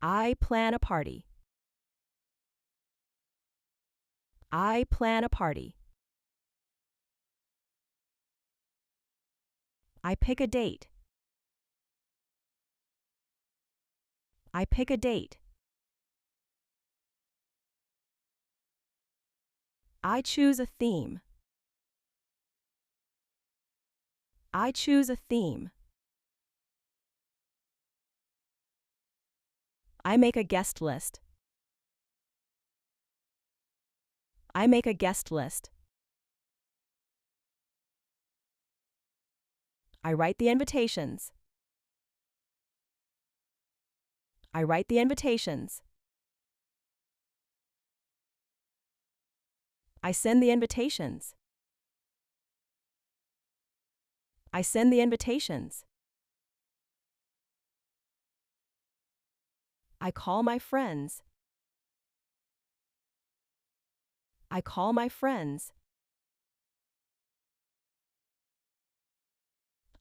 I plan a party. I plan a party. I pick a date. I pick a date. I choose a theme. I choose a theme. I make a guest list. I make a guest list. I write the invitations. I write the invitations. I send the invitations. I send the invitations. I call my friends. I call my friends.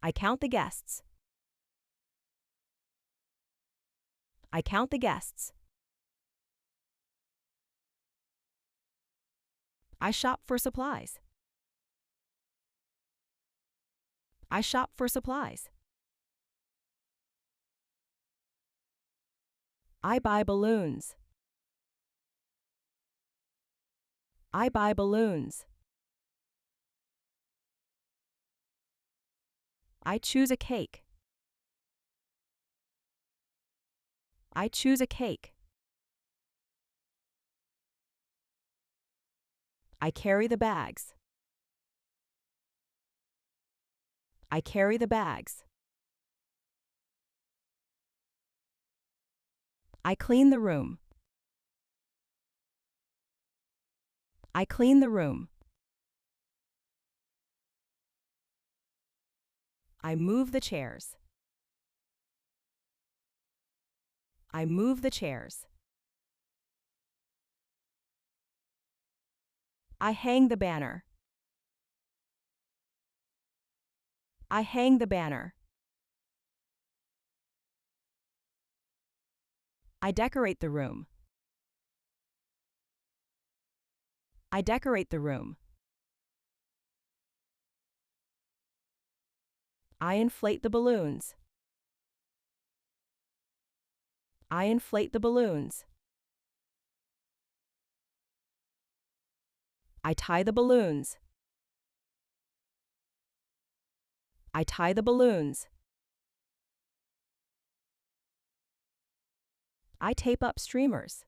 I count the guests. I count the guests. I shop for supplies. I shop for supplies. I buy balloons. I buy balloons. I choose a cake. I choose a cake. I carry the bags. I carry the bags. I clean the room. I clean the room. I move the chairs. I move the chairs. I hang the banner. I hang the banner. I decorate the room. I decorate the room. I inflate the balloons. I inflate the balloons. I tie the balloons. I tie the balloons. I tape up streamers.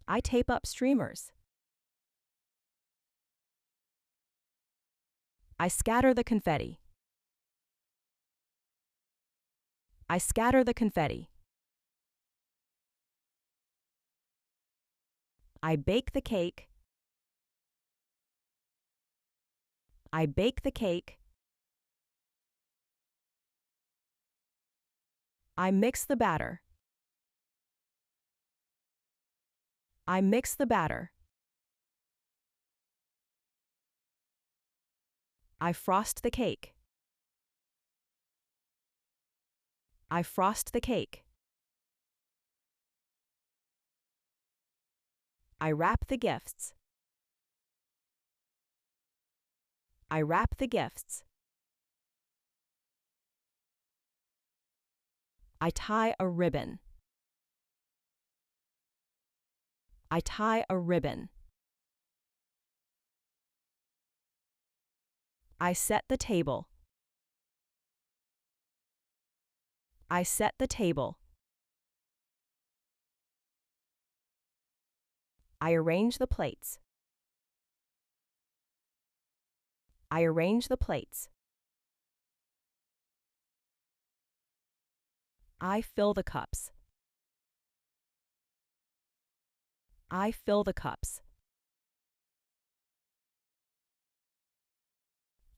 I tape up streamers. I scatter the confetti. I scatter the confetti. I bake the cake. I bake the cake. I mix the batter. I mix the batter. I frost the cake. I frost the cake. I wrap the gifts. I wrap the gifts. I tie a ribbon. I tie a ribbon. I set the table. I set the table. I arrange the plates. I arrange the plates. I fill the cups. I fill the cups.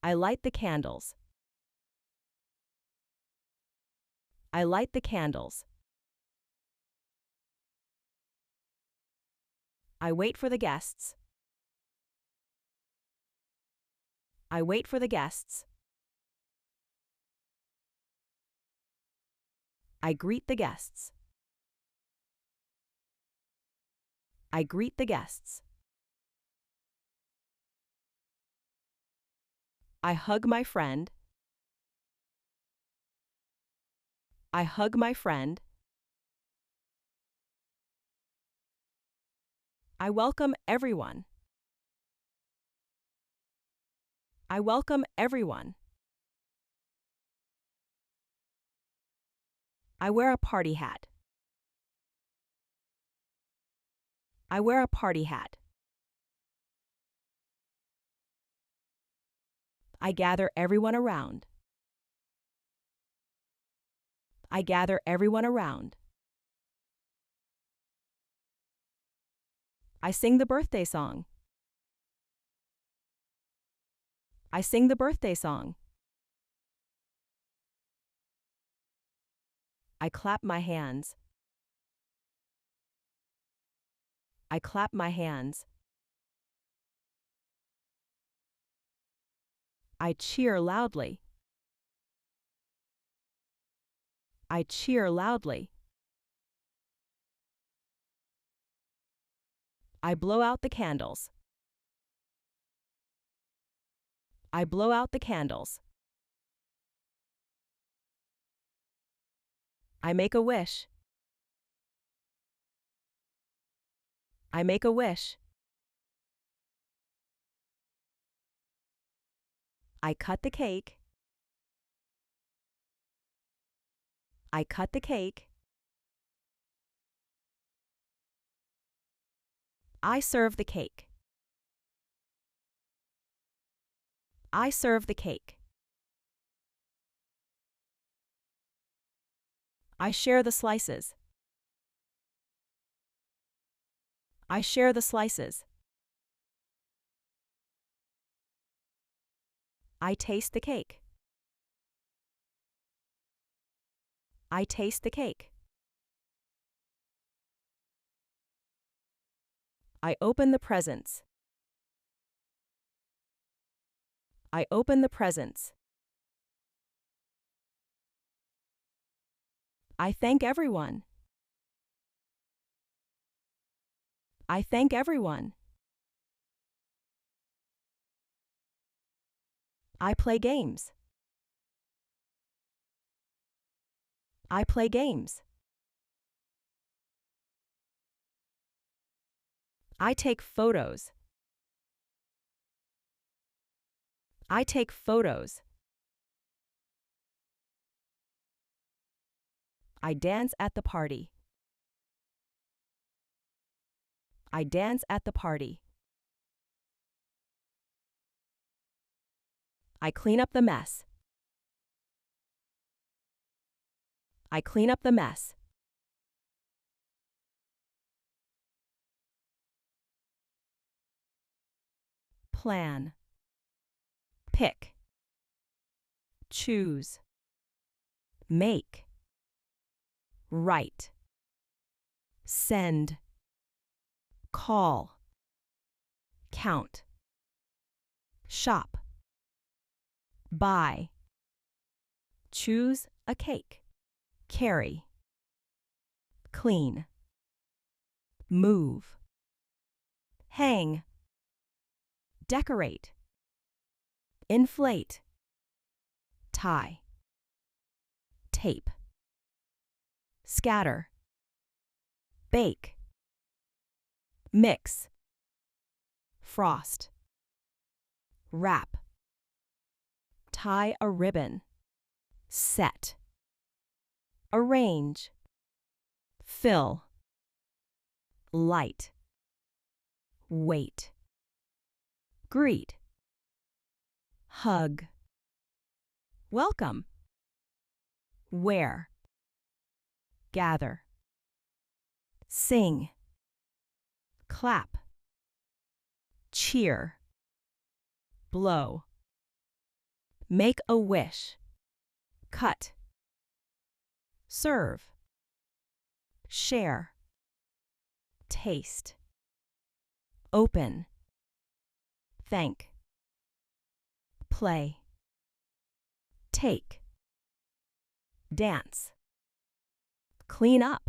I light the candles. I light the candles. I wait for the guests. I wait for the guests. I greet the guests. I greet the guests. I hug my friend. I hug my friend. I welcome everyone. I welcome everyone. I wear a party hat. I wear a party hat. I gather everyone around. I gather everyone around. I sing the birthday song. I sing the birthday song. I clap my hands. I clap my hands. I cheer loudly. I cheer loudly. I blow out the candles. I blow out the candles. I make a wish. I make a wish. I cut the cake. I cut the cake. I serve the cake. I serve the cake. I share the slices. I share the slices. I taste the cake. I taste the cake. I open the presents. I open the presents. I thank everyone. I thank everyone. I play games. I play games. I take photos. I take photos. I dance at the party. I dance at the party. I clean up the mess. I clean up the mess. Plan. Pick. Choose. Make. Write. Send. Call. Count. Shop. Buy. Choose a cake. Carry. Clean. Move. Hang. Decorate. Inflate. Tie. Tape. Scatter. Bake. Mix. Frost. Wrap. Tie a ribbon. Set. Arrange. Fill. Light. Wait. Greet. Hug. Welcome. Wear. Gather. Sing. Clap. Cheer. Blow. Make a wish. Cut. Serve. Share. Taste. Open. Thank. Play. Take. Dance. clean up,